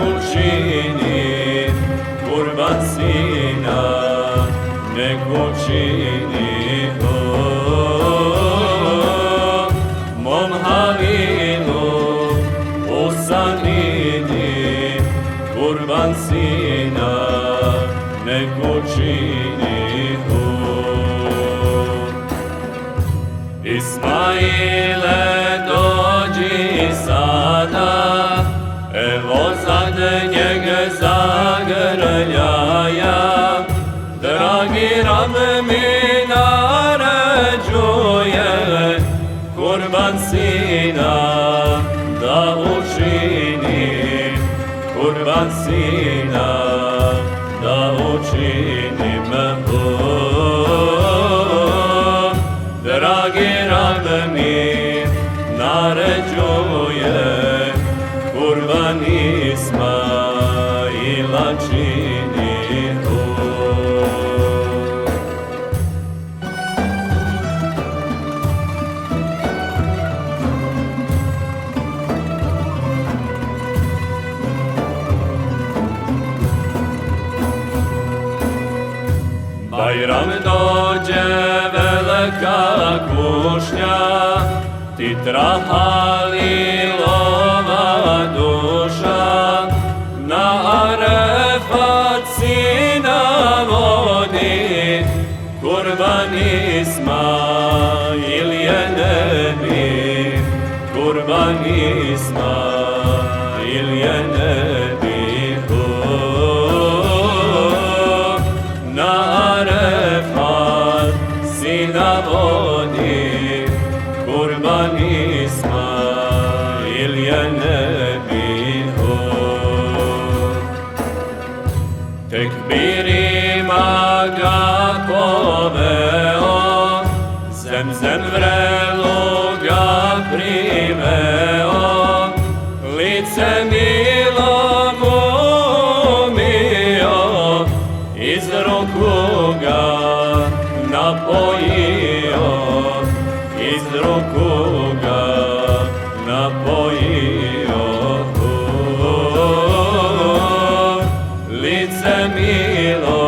učini kurban sina, nek učini mom Halilu usanini kurban sina, nek učini Ismaile dođi sada, evo zad njega zagrljaja, dragi Rab mi naređuje kurban sina da učini, kurban sina da učinim dragi Rab mi naređuje kurban Ismaila čini Bajram dođe velika kušnja, titra Halilova duša, na Arefat sina vodi, kurban Ismail je nebi, kurban Ismail je nebi. Sina vodi, kurban Ismail je nebiho. Tekbirima ga poveo, zemzem vrelu ga priveo, lice milo mu umio, iz ruku ga napojio, iz ruku ga napojio. Lice milo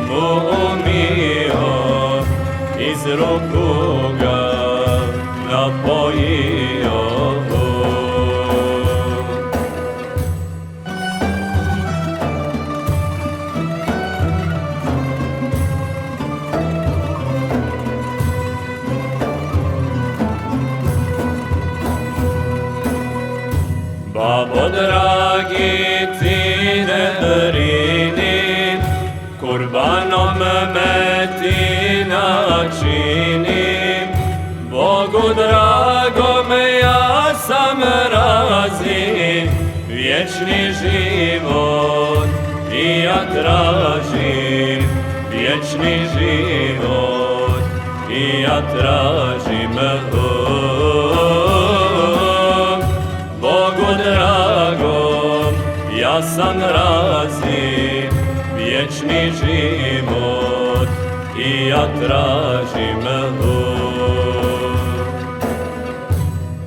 mu umio, iz ruku ga napojio. Babo dragi ti ne brini, kurbanom me ti načinim, Bogu dragom ja sam razi, vječni život i ja tražim, vječni život i ja tražim. Bogu dragom ja sam razi, vječni život i ja tražim.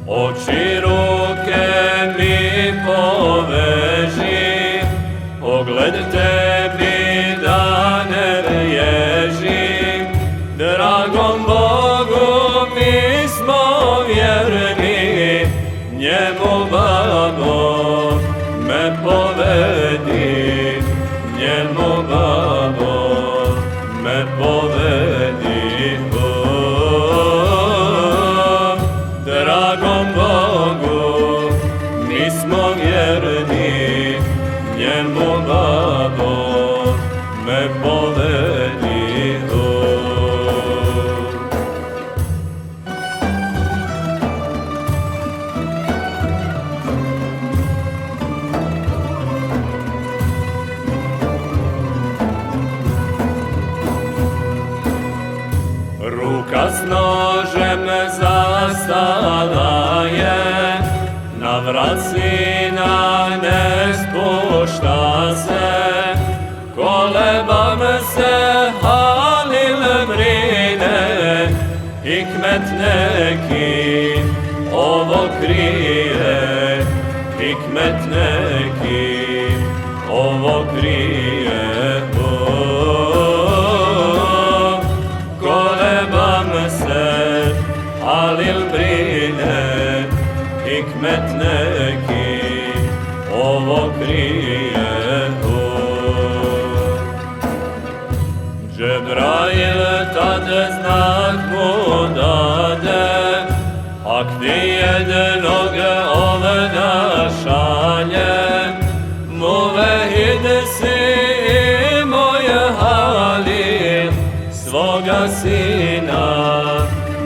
Oči ruke mi poveži, pogled tebi da ne bježim, dragom Bogu mi smo vjerni, njemu babo me povedi, njemu babo me povedi. Dragom Bogu mi smo vjerni, njemu babo me povedi. Ruka s nožem zastala je, na vrat sina ne spušta se, kolebam se Halil brine, hikmet neki ovo krije, hikmet neki ovo krije. Kolebam se, Halil brine, hikmet neki ovo krije. Džebrail tad znak mu dade, ak ti jednog ovda šalje, muvehid si i moj Halil, svoga sina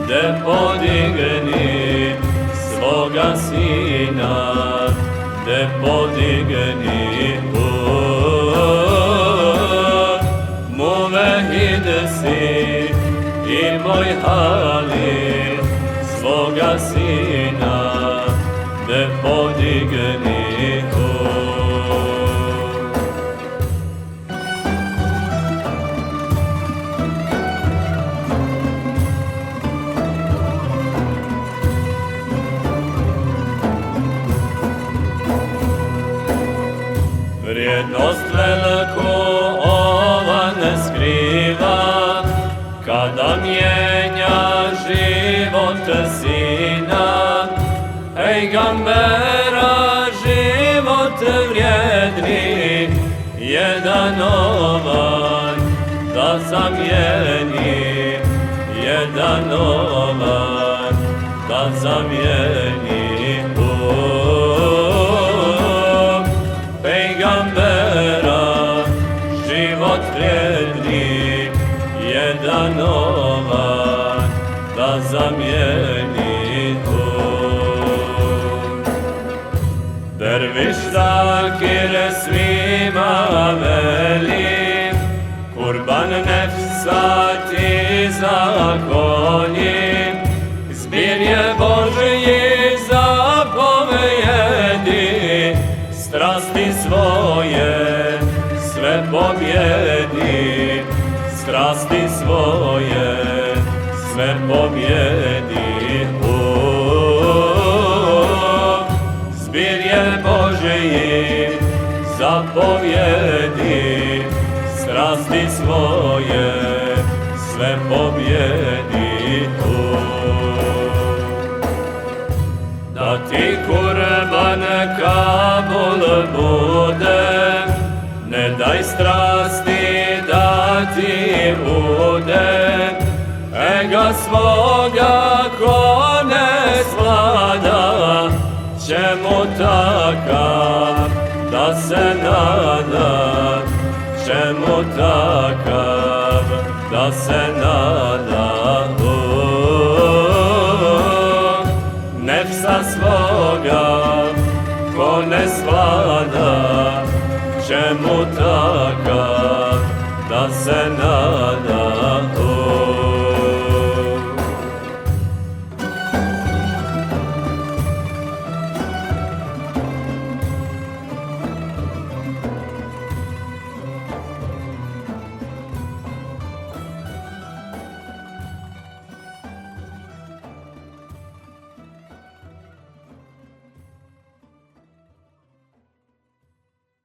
de podigni, svoga sina de podigni. Muvehid si i moj Halil, svoga sina de podigni. Vrijednost veliku ova ne skriva, kada mijenja život sina. Ej gambera, život vrijedni, jedan ovaj da zamijeni, jedan ovaj da zamijeni. Pejgambera, život vrijedni, jedan ovaj da zamijeni. Derviš zakir svima veli, kurban nefsa ti zakolji, zbir je Božji zapovjedi, strasti svoje sve pobjedi, strasti svoje sve pobjedi. Zbir je Božji zapovjedi, strasti svoje sve pobjedi. Da ti kurban kabul bude, ne daj strasti da ti bude. Ega svoga ko ne svlada, čemu takav da se nada, čemu takav da se nada. Nefsa svoga ko ne svlada, čemu takav da se nada.